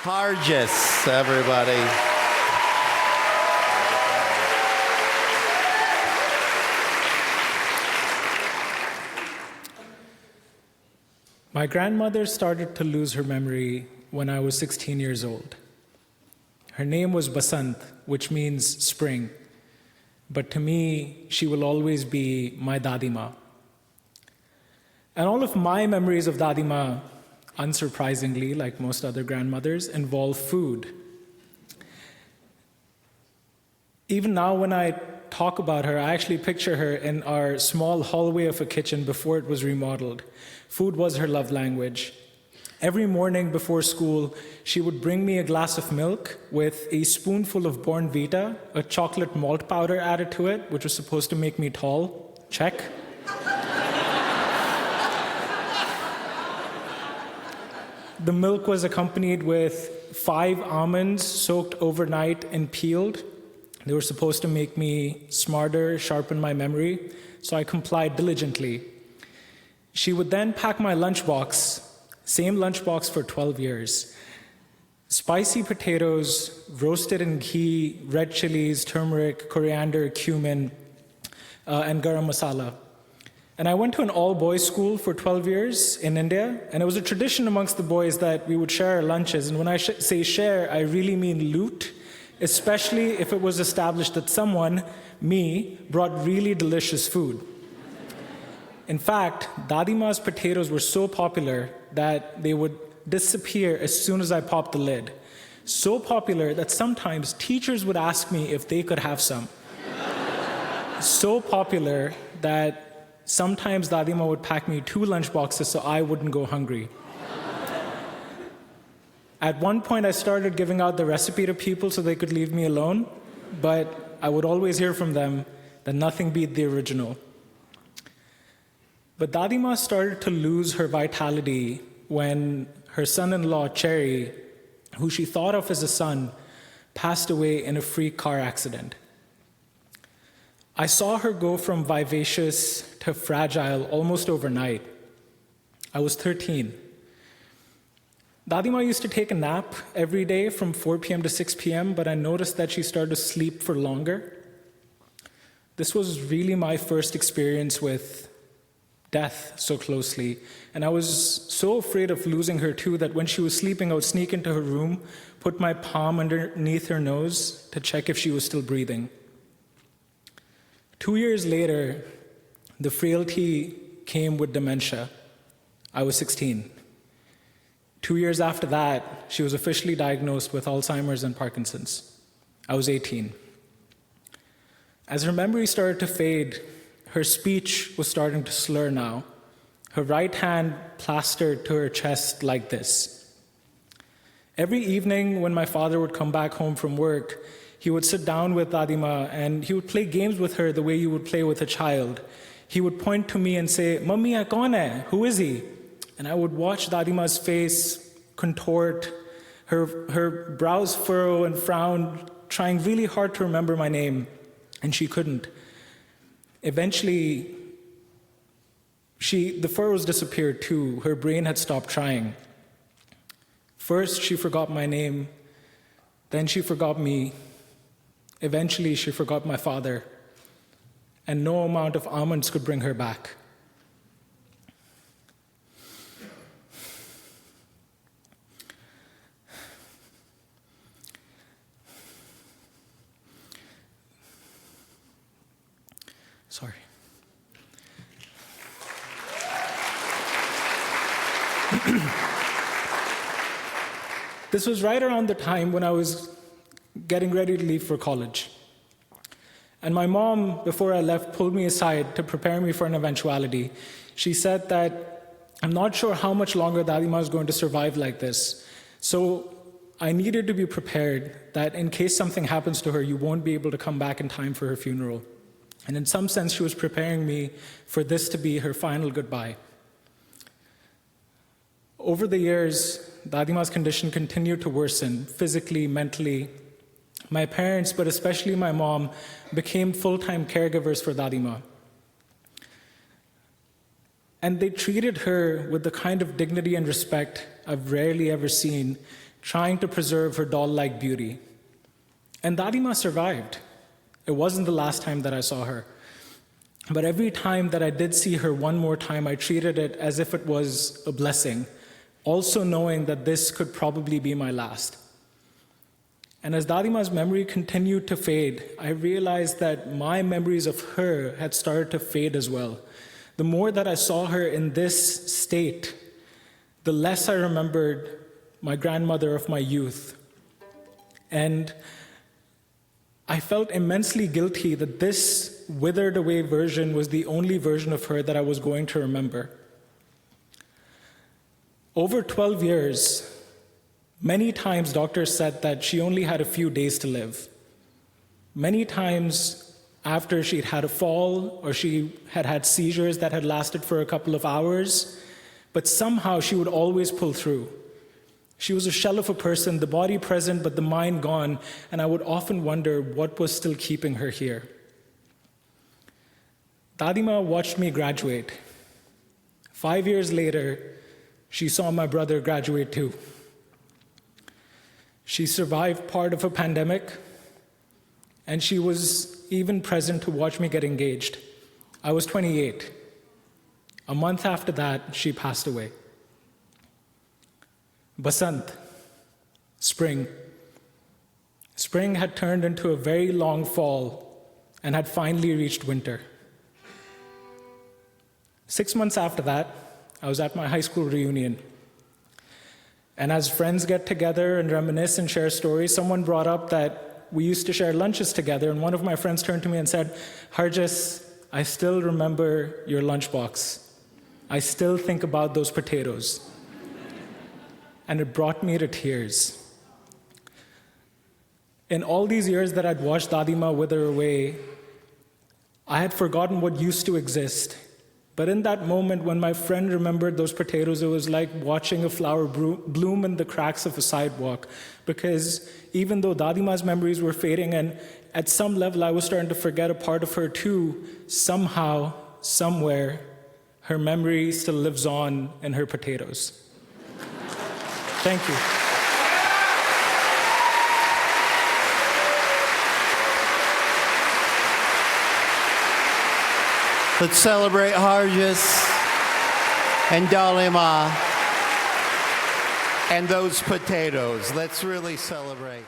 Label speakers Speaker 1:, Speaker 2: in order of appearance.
Speaker 1: Hargis, everybody.
Speaker 2: My grandmother started to lose her memory when I was 16 years old. Her name was Basant, which means spring. But to me, she will always be my Dadima. And all of my memories of Dadima, unsurprisingly, like most other grandmothers, involve food. Even now, when I talk about her, I actually picture her in our small hallway of a kitchen before it was remodeled. Food was her love language. Every morning before school, she would bring me a glass of milk with a spoonful of Bournvita, a chocolate malt powder added to it, which was supposed to make me tall. Check. The milk was accompanied with 5 almonds soaked overnight and peeled. They were supposed to make me smarter, sharpen my memory, so I complied diligently. She would then pack my lunchbox, same lunchbox for 12 years. Spicy potatoes, roasted in ghee, red chilies, turmeric, coriander, cumin, and garam masala. And I went to an all-boys school for 12 years in India, and it was a tradition amongst the boys that we would share our lunches. And when I say share, I really mean loot, especially if it was established that someone, me, brought really delicious food. In fact, Dadima's potatoes were so popular that they would disappear as soon as I popped the lid. So popular that sometimes teachers would ask me if they could have some. So popular that sometimes Dadima would pack me 2 lunchboxes so I wouldn't go hungry. At one point, I started giving out the recipe to people so they could leave me alone, but I would always hear from them that nothing beat the original. But Dadima started to lose her vitality when her son-in-law, Cherry, who she thought of as a son, passed away in a freak car accident. I saw her go from vivacious to fragile almost overnight. I was 13. Dadima used to take a nap every day from 4 p.m. to 6 p.m., but I noticed that she started to sleep for longer. This was really my first experience with death so closely, and I was so afraid of losing her too that when she was sleeping, I would sneak into her room, put my palm underneath her nose to check if she was still breathing. 2 years later, the frailty came with dementia. I was 16. 2 years after that, she was officially diagnosed with Alzheimer's and Parkinson's. I was 18. As her memory started to fade, her speech was starting to slur now. Her right hand plastered to her chest like this. Every evening when my father would come back home from work, he would sit down with Dadima and he would play games with her the way you would play with a child. He would point to me and say, "Mummy, ye kaun hai? Who is he?" And I would watch Dadima's face contort, her brows furrow and frown, trying really hard to remember my name, and she couldn't. Eventually, the furrows disappeared too. Her brain had stopped trying. First, she forgot my name. Then she forgot me. Eventually, she forgot my father. And no amount of almonds could bring her back. Sorry. This was right around the time when I was getting ready to leave for college. And my mom, before I left, pulled me aside to prepare me for an eventuality. She said that I'm not sure how much longer Dadima is going to survive like this. So I needed to be prepared that in case something happens to her, you won't be able to come back in time for her funeral. And in some sense, she was preparing me for this to be her final goodbye. Over the years, Dadima's condition continued to worsen, physically, mentally. My parents, but especially my mom, became full-time caregivers for Dadima. And they treated her with the kind of dignity and respect I've rarely ever seen, trying to preserve her doll-like beauty. And Dadima survived. It wasn't the last time that I saw her. But every time that I did see her one more time, I treated it as if it was a blessing, also knowing that this could probably be my last. And as Dadima's memory continued to fade, I realized that my memories of her had started to fade as well. The more that I saw her in this state, the less I remembered my grandmother of my youth. And I felt immensely guilty that this withered away version was the only version of her that I was going to remember. Over 12 years, many times doctors said that she only had a few days to live. Many times after she'd had a fall or she had had seizures that had lasted for a couple of hours, but somehow she would always pull through. She was a shell of a person, the body present, but the mind gone, and I would often wonder what was still keeping her here. Dadima watched me graduate. 5 years later, she saw my brother graduate too. She survived part of a pandemic, and she was even present to watch me get engaged. I was 28. A month after that, she passed away. Basant, spring. Spring had turned into a very long fall and had finally reached winter. 6 months after that, I was at my high school reunion. And as friends get together and reminisce and share stories, someone brought up that we used to share lunches together, and one of my friends turned to me and said, "Harjas, I still remember your lunchbox. I still think about those potatoes." And it brought me to tears. In all these years that I'd watched Dadima wither away, I had forgotten what used to exist. But in that moment, when my friend remembered those potatoes, it was like watching a flower bloom in the cracks of a sidewalk. Because even though Dadima's memories were fading, and at some level I was starting to forget a part of her too, somehow, somewhere, her memory still lives on in her potatoes. Thank you.
Speaker 1: Let's celebrate Harjas and Dalima and those potatoes. Let's really celebrate.